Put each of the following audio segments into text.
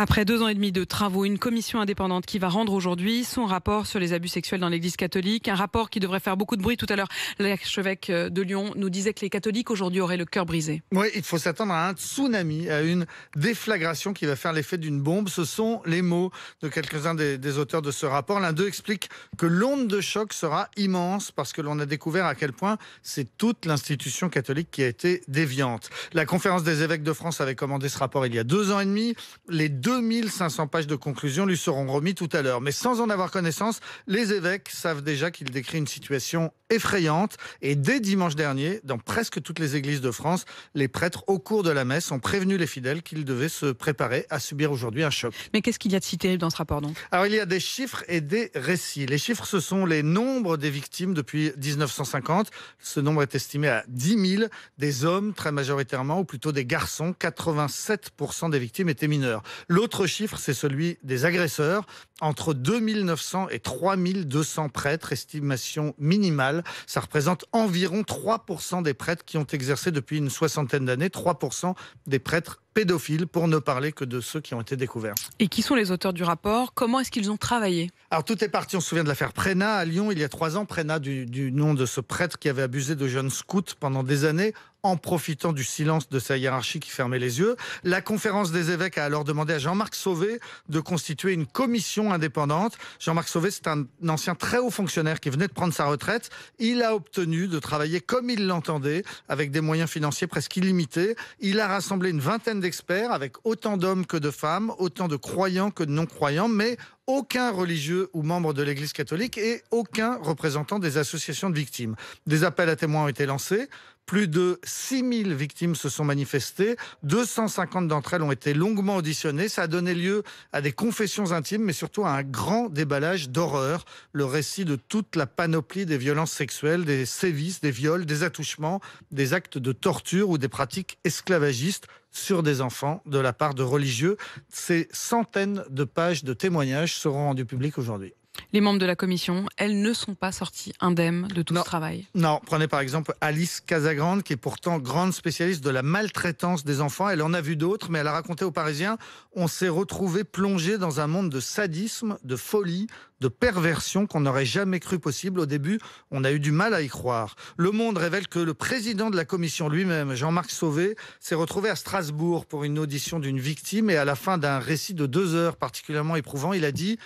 Après 2 ans et demi de travaux, une commission indépendante qui va rendre aujourd'hui son rapport sur les abus sexuels dans l'Église catholique. Un rapport qui devrait faire beaucoup de bruit. Tout à l'heure, l'archevêque de Lyon nous disait que les catholiques aujourd'hui auraient le cœur brisé. Oui, il faut s'attendre à un tsunami, à une déflagration qui va faire l'effet d'une bombe. Ce sont les mots de quelques-uns des auteurs de ce rapport. L'un d'eux explique que l'onde de choc sera immense parce que l'on a découvert à quel point c'est toute l'institution catholique qui a été déviante. La conférence des évêques de France avait commandé ce rapport il y a 2 ans et demi. Les 2500 pages de conclusion lui seront remis tout à l'heure. Mais sans en avoir connaissance, les évêques savent déjà qu'il décrit une situation effrayante. Et dès dimanche dernier, dans presque toutes les églises de France, les prêtres, au cours de la messe, ont prévenu les fidèles qu'ils devaient se préparer à subir aujourd'hui un choc. Mais qu'est-ce qu'il y a de si terrible dans ce rapport donc ? Alors il y a des chiffres et des récits. Les chiffres, ce sont les nombres des victimes depuis 1950. Ce nombre est estimé à 10 000. Des hommes, très majoritairement, ou plutôt des garçons. 87% des victimes étaient mineurs. L'autre chiffre, c'est celui des agresseurs. Entre 2900 et 3200 prêtres, estimation minimale. Ça représente environ 3% des prêtres qui ont exercé depuis une soixantaine d'années, 3% des prêtres pédophiles, pour ne parler que de ceux qui ont été découverts. Et qui sont les auteurs du rapport ? Comment est-ce qu'ils ont travaillé ? Alors tout est parti, on se souvient de l'affaire Prénat à Lyon il y a 3 ans. Prénat du nom de ce prêtre qui avait abusé de jeunes scouts pendant des années, en profitant du silence de sa hiérarchie qui fermait les yeux. La conférence des évêques a alors demandé à Jean-Marc Sauvé de constituer une commission indépendante. Jean-Marc Sauvé, c'est un ancien très haut fonctionnaire qui venait de prendre sa retraite. Il a obtenu de travailler comme il l'entendait, avec des moyens financiers presque illimités. Il a rassemblé une vingtaine d'experts, avec autant d'hommes que de femmes, autant de croyants que de non-croyants, mais aucun religieux ou membre de l'Église catholique et aucun représentant des associations de victimes. Des appels à témoins ont été lancés. Plus de 6000 victimes se sont manifestées. 250 d'entre elles ont été longuement auditionnées. Ça a donné lieu à des confessions intimes, mais surtout à un grand déballage d'horreur. Le récit de toute la panoplie des violences sexuelles, des sévices, des viols, des attouchements, des actes de torture ou des pratiques esclavagistes sur des enfants de la part de religieux. Ces centaines de pages de témoignages seront rendues publiques aujourd'hui. Les membres de la commission, elles ne sont pas sorties indemnes de tout ce travail. Non, prenez par exemple Alice Casagrande, qui est pourtant grande spécialiste de la maltraitance des enfants. Elle en a vu d'autres, mais elle a raconté aux Parisiens: on s'est retrouvé plongé dans un monde de sadisme, de folie, de perversion qu'on n'aurait jamais cru possible. Au début, on a eu du mal à y croire. Le Monde révèle que le président de la commission lui-même, Jean-Marc Sauvé, s'est retrouvé à Strasbourg pour une audition d'une victime, et à la fin d'un récit de 2 heures particulièrement éprouvant, il a dit: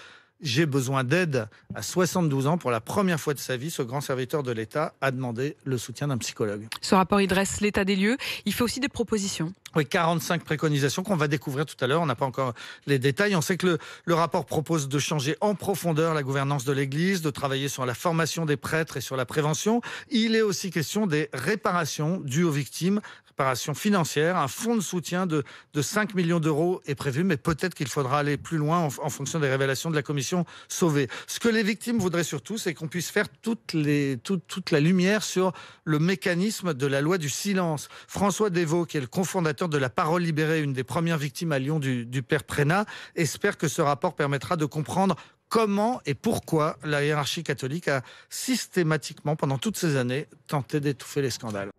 j'ai besoin d'aide. À 72 ans, pour la première fois de sa vie, ce grand serviteur de l'État a demandé le soutien d'un psychologue. Ce rapport, il dresse l'état des lieux. Il fait aussi des propositions. Oui, 45 préconisations qu'on va découvrir tout à l'heure. On n'a pas encore les détails. On sait que le rapport propose de changer en profondeur la gouvernance de l'Église, de travailler sur la formation des prêtres et sur la prévention. Il est aussi question des réparations dues aux victimes, réparations financières. Un fonds de soutien de 5 millions d'euros est prévu, mais peut-être qu'il faudra aller plus loin en fonction des révélations de la commission Sauvé. Ce que les victimes voudraient surtout, c'est qu'on puisse faire toute la lumière sur le mécanisme de la loi du silence. François Desvaux, qui est le cofondateur de La Parole Libérée, une des premières victimes à Lyon du père Prénat, espère que ce rapport permettra de comprendre comment et pourquoi la hiérarchie catholique a systématiquement, pendant toutes ces années, tenté d'étouffer les scandales.